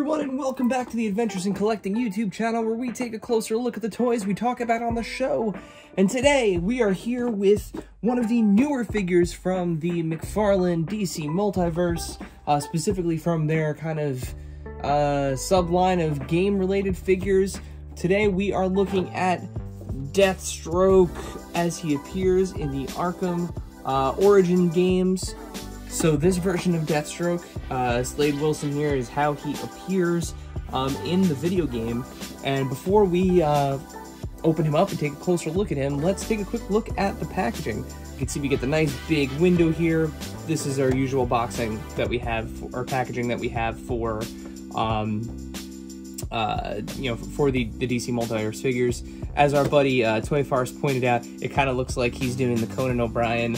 everyone, and welcome back to the Adventures in Collecting YouTube channel, where we take a closer look at the toys we talk about on the show. And today, we are here with one of the newer figures from the McFarlane DC Multiverse, specifically from their kind of subline of game-related figures. Today, we are looking at Deathstroke as he appears in the Arkham Origins games. So this version of Deathstroke, Slade Wilson here, is how he appears in the video game. And before we open him up and take a closer look at him, let's take a quick look at the packaging. You can see we get the nice big window here. This is our usual boxing that we have, or packaging that we have for, for the DC Multiverse figures. As our buddy Toy Farce pointed out, it kind of looks like he's doing the Conan O'Brien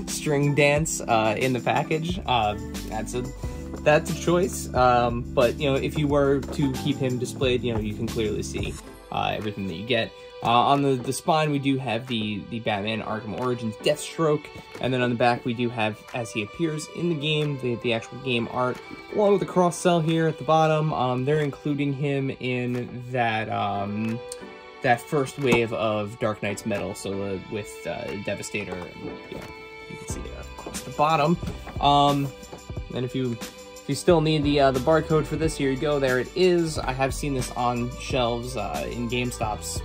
string dance in the package. That's a choice, but if you were to keep him displayed, you can clearly see everything that you get. On the spine, we do have the Batman Arkham Origins Deathstroke, and then on the back we do have, as he appears in the game, the actual game art, along with the cross cell here at the bottom. They're including him in that that first wave of Dark Knight's metal, so with Devastator, and, you can see it across the bottom. And if you still need the barcode for this, here you go. There it is. I have seen this on shelves in GameStops,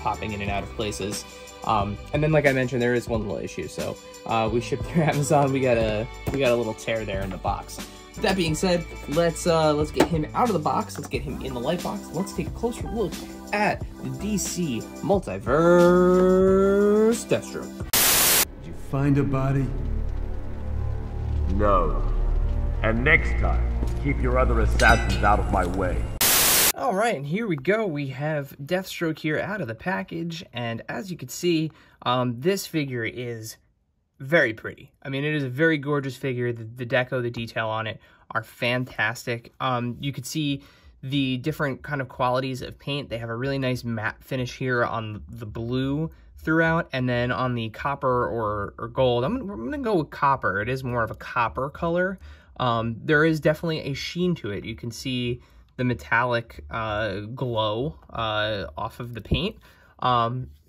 popping in and out of places. And then, like I mentioned, there is one little issue. So we shipped through Amazon. We got a little tear there in the box. With that being said, let's get him out of the box. Let's get him in the light box. Let's take a closer look at the DC Multiverse Deathstroke. Did you find a body? No. And next time, keep your other assassins out of my way. Alright, and here we go. We have Deathstroke here out of the package, and as you can see, this figure is very pretty. I mean, it is a very gorgeous figure. The deco, the detail on it are fantastic. You could see the different kind of qualities of paint. They have a really nice matte finish here on the blue throughout, and then on the copper or gold, I'm gonna go with copper. It is more of a copper color. There is definitely a sheen to it. You can see the metallic glow off of the paint.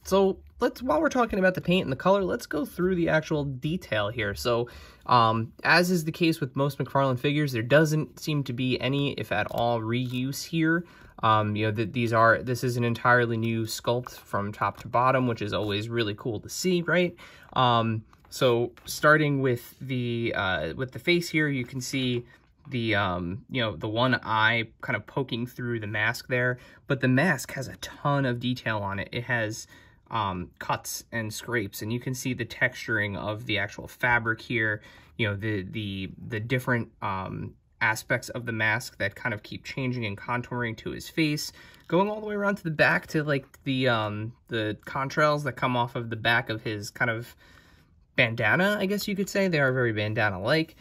So while we're talking about the paint and the color, let's go through the actual detail here. So as is the case with most McFarlane figures, there doesn't seem to be any, if at all, reuse here. This is an entirely new sculpt from top to bottom, which is always really cool to see, right? So starting with the face here, you can see the the one eye kind of poking through the mask there, but the mask has a ton of detail on it. It has cuts and scrapes, and you can see the texturing of the actual fabric here. The different aspects of the mask that kind of keep changing and contouring to his face, going all the way around to the back to like the contrails that come off of the back of his kind of bandana, I guess you could say. They are very bandana-like.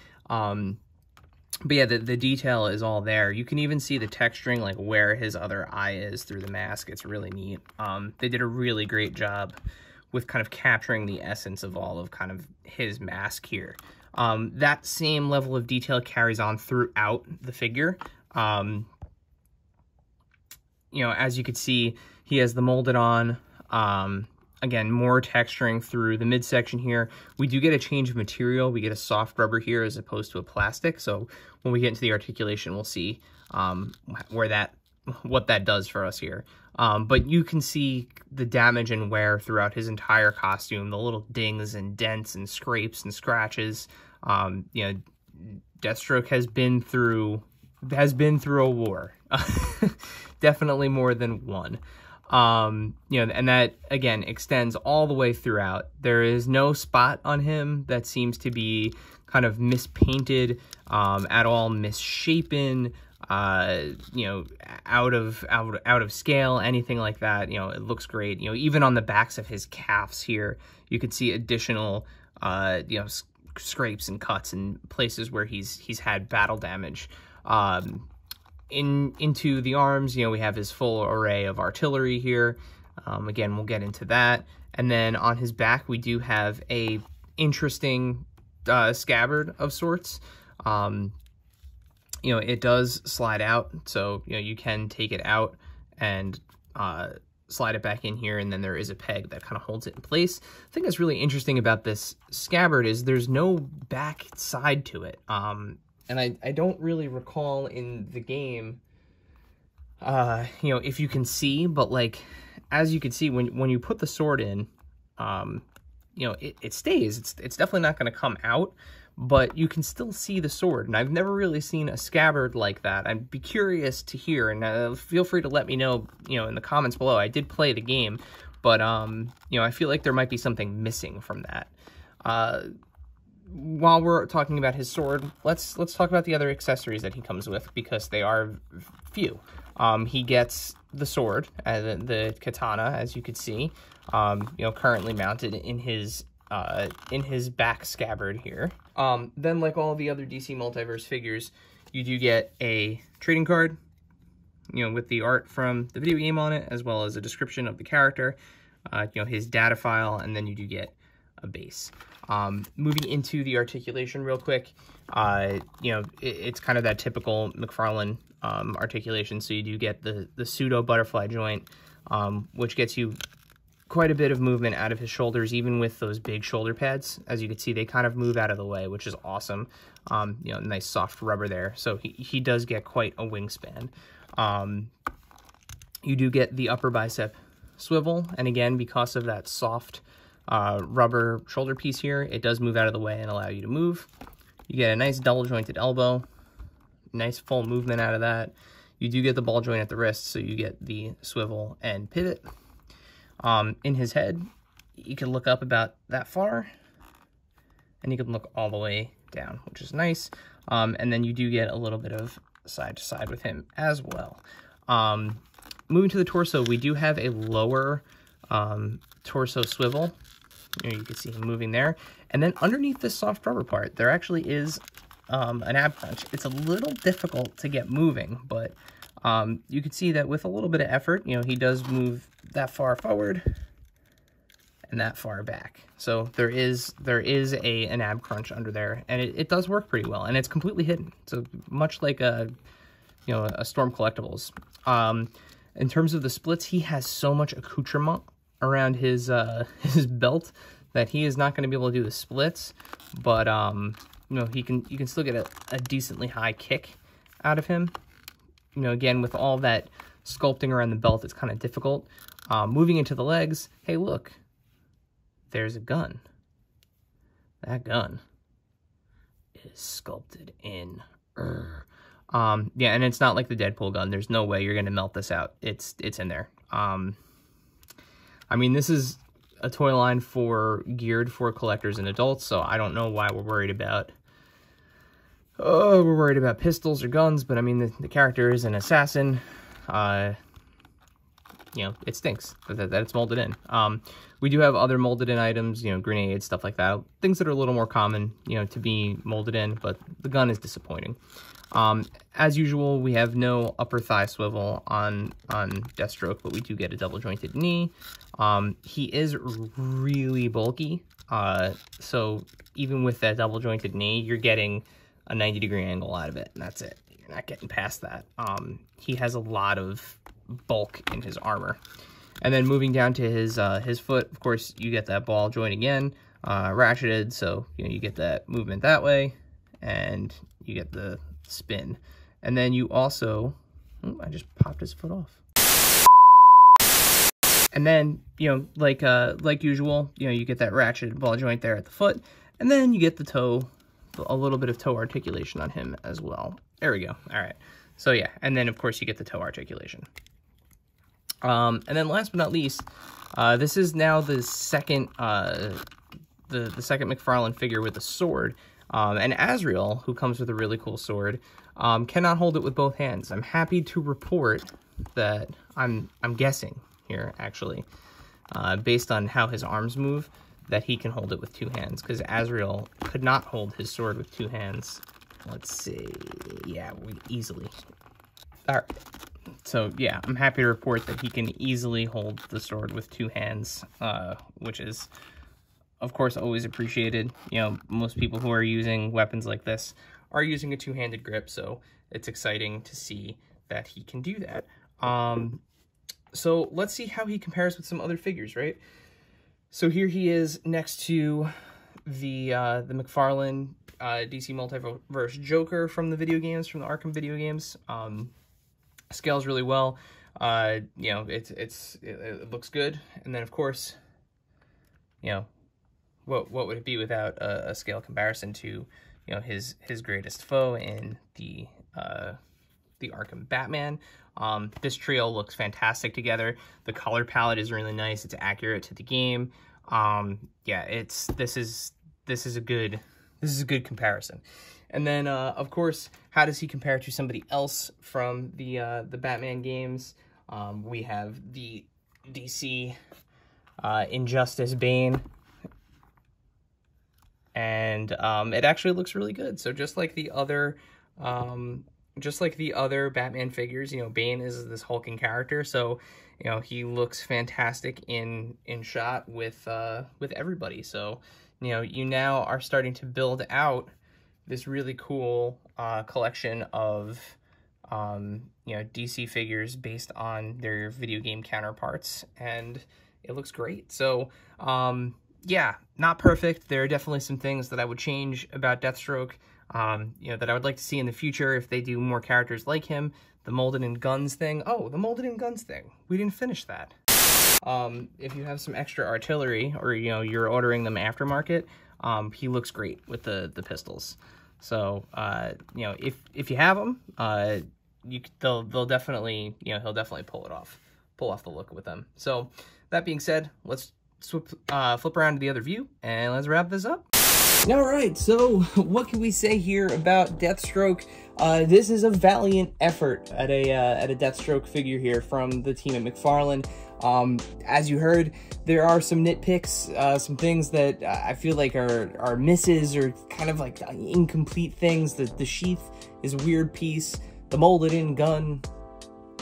But yeah, the detail is all there. You can even see the texturing, like where his other eye is through the mask. It's really neat. They did a really great job with kind of capturing the essence of all of kind of his mask here. That same level of detail carries on throughout the figure. As you can see, he has the molded on. Again, more texturing through the midsection here. We do get a change of material. We get a soft rubber here as opposed to a plastic. So when we get into the articulation, we'll see what that does for us here. But you can see the damage and wear throughout his entire costume, the little dings and dents and scrapes and scratches. Deathstroke has been through a war. Definitely more than one. And that, again, extends all the way throughout. There is no spot on him that seems to be kind of mispainted, at all misshapen, out of scale, anything like that. It looks great. Even on the backs of his calves here, you can see additional, scrapes and cuts in places where he's had battle damage. Into the arms, we have his full array of artillery here. Again, we'll get into that. And then on his back, we do have a interesting scabbard of sorts. You know, it does slide out, so, you know, you can take it out and slide it back in here, and then there is a peg that kind of holds it in place. I think that's really interesting about this scabbard is there's no back side to it. And I don't really recall in the game, you know, if you can see, but like, as you can see, when you put the sword in, you know, it stays. It's definitely not going to come out, but you can still see the sword, and I've never really seen a scabbard like that. I'd be curious to hear, and feel free to let me know, you know, in the comments below. I did play the game, but, you know, I feel like there might be something missing from that. While we're talking about his sword, let's talk about the other accessories that he comes with, because they are few. He gets the sword, the katana, as you could see, you know, currently mounted in his back scabbard here. Then, like all the other DC Multiverse figures, you do get a trading card, you know, with the art from the video game on it, as well as a description of the character, you know, his data file, and then you do get a base. Moving into the articulation real quick, you know, it's kind of that typical McFarlane articulation, so you do get the pseudo butterfly joint, which gets you quite a bit of movement out of his shoulders, even with those big shoulder pads. As you can see, they kind of move out of the way, which is awesome. You know, nice soft rubber there, so he does get quite a wingspan. You do get the upper bicep swivel, and again, because of that soft rubber shoulder piece here, it does move out of the way and allow you to move. You get a nice double jointed elbow, nice full movement out of that. You do get the ball joint at the wrist, so you get the swivel and pivot. In his head, you can look up about that far, and you can look all the way down, which is nice. And then you do get a little bit of side to side with him as well. Moving to the torso, we do have a lower torso swivel. You know, you can see him moving there. And then underneath this soft rubber part, there actually is an ab crunch. It's a little difficult to get moving, but you can see that with a little bit of effort, you know, he does move that far forward and that far back. So there is an ab crunch under there, and it does work pretty well, and it's completely hidden. So much like a Storm Collectibles. In terms of the splits, he has so much accoutrement around his belt that he is not going to be able to do the splits, but you know, you can still get a decently high kick out of him. You know, again, with all that sculpting around the belt, it's kind of difficult. Moving into the legs, hey, look, there's a gun. That gun is sculpted in. Yeah, and it's not like the Deadpool gun. There's no way you're going to melt this out. It's in there. I mean, this is a toy line geared for collectors and adults, so I don't know why we're worried about pistols or guns, but I mean, the character is an assassin. You know, it stinks that it's molded in. We do have other molded in items, you know, grenades, stuff like that. Things that are a little more common, you know, to be molded in, but the gun is disappointing. As usual, we have no upper thigh swivel on Deathstroke, but we do get a double jointed knee. He is really bulky, so even with that double jointed knee, you're getting a 90-degree angle out of it, and that's it. You're not getting past that. He has a lot of bulk in his armor. And then moving down to his foot, of course, you get that ball joint again, ratcheted, so you know, you get that movement that way, and you get the spin. And then you also, I just popped his foot off. And then, you know, like usual, you know, you get that ratcheted ball joint there at the foot, and then you get the toe, a little bit of toe articulation on him as well. There we go. All right. So yeah, and then of course you get the toe articulation. And then last but not least, this is now the second the second McFarlane figure with a sword. And Azrael, who comes with a really cool sword, cannot hold it with both hands. I'm happy to report that I'm guessing here, actually, based on how his arms move, that he can hold it with two hands, because Azrael could not hold his sword with two hands. Let's see. Yeah, easily. All right. So, yeah, I'm happy to report that he can easily hold the sword with two hands, which is, of course, always appreciated. You know, most people who are using weapons like this are using a two-handed grip, so it's exciting to see that he can do that. So let's see how he compares with some other figures, right? So here he is next to the McFarlane DC Multiverse Joker from the video games, from the Arkham video games. Scales really well. You know, it looks good. And then of course, you know, what would it be without a scale comparison to, you know, his greatest foe in the Arkham Batman. This trio looks fantastic together. The color palette is really nice. It's accurate to the game. Yeah, this is a good comparison. And then of course, how does he compare to somebody else from the Batman games? We have the DC Injustice Bane, and it actually looks really good. So just like the other Batman figures, you know, Bane is this hulking character, so you know he looks fantastic in shot with everybody. So you now are starting to build out this really cool collection of DC figures based on their video game counterparts, and it looks great. So yeah, not perfect. There are definitely some things that I would change about Deathstroke, that I would like to see in the future if they do more characters like him. The molded in guns thing. Oh, the molded in guns thing. We didn't finish that. If you have some extra artillery, or you're ordering them aftermarket, he looks great with the pistols. So if you have them, they'll definitely he'll definitely pull off the look with them. So that being said, let's flip around to the other view and let's wrap this up. All right, so what can we say here about Deathstroke? This is a valiant effort at a Deathstroke figure here from the team at McFarlane. As you heard, there are some nitpicks, some things that I feel like are misses or kind of like incomplete things. The sheath is a weird piece. The molded in gun,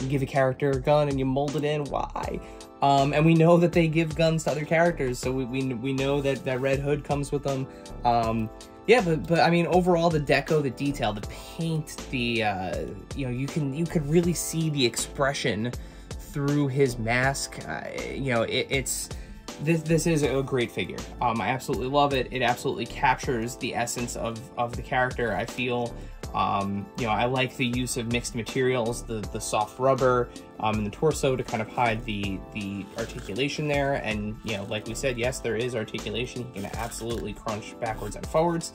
you give a character a gun and you mold it in. Why? And we know that they give guns to other characters, so we know that Red Hood comes with them. Yeah, but I mean, overall, the deco, the detail, the paint, you could really see the expression through his mask. This is a great figure. I absolutely love it. It absolutely captures the essence of the character. I feel, I like the use of mixed materials, the soft rubber in the torso to kind of hide the articulation there. And, like we said, yes, there is articulation. You can absolutely crunch backwards and forwards.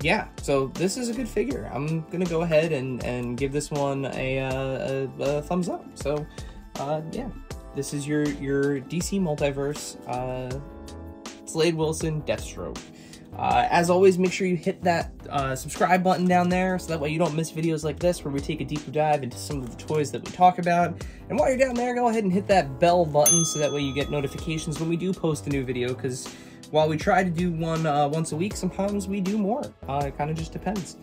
Yeah, so this is a good figure. I'm going to go ahead and give this one a thumbs up. So, yeah, this is your DC Multiverse Slade Wilson Deathstroke. As always, make sure you hit that subscribe button down there so that way you don't miss videos like this where we take a deeper dive into some of the toys that we talk about. And while you're down there, go ahead and hit that bell button so that way you get notifications when we do post a new video, because while we try to do one once a week, sometimes we do more. It kind of just depends.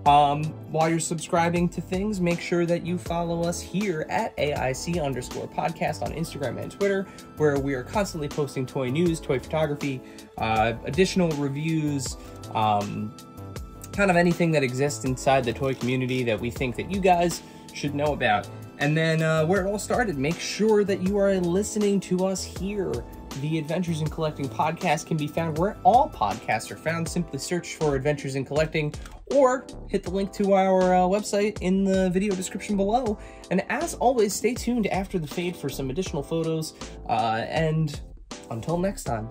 While you're subscribing to things, make sure that you follow us here at AIC_podcast on Instagram and Twitter, where we are constantly posting toy news, toy photography, additional reviews, kind of anything that exists inside the toy community that we think that you guys should know about. And then where it all started, make sure that you are listening to us here. The Adventures in Collecting podcast can be found where all podcasts are found. Simply search for Adventures in Collecting or hit the link to our website in the video description below. And as always, stay tuned after the fade for some additional photos. And until next time.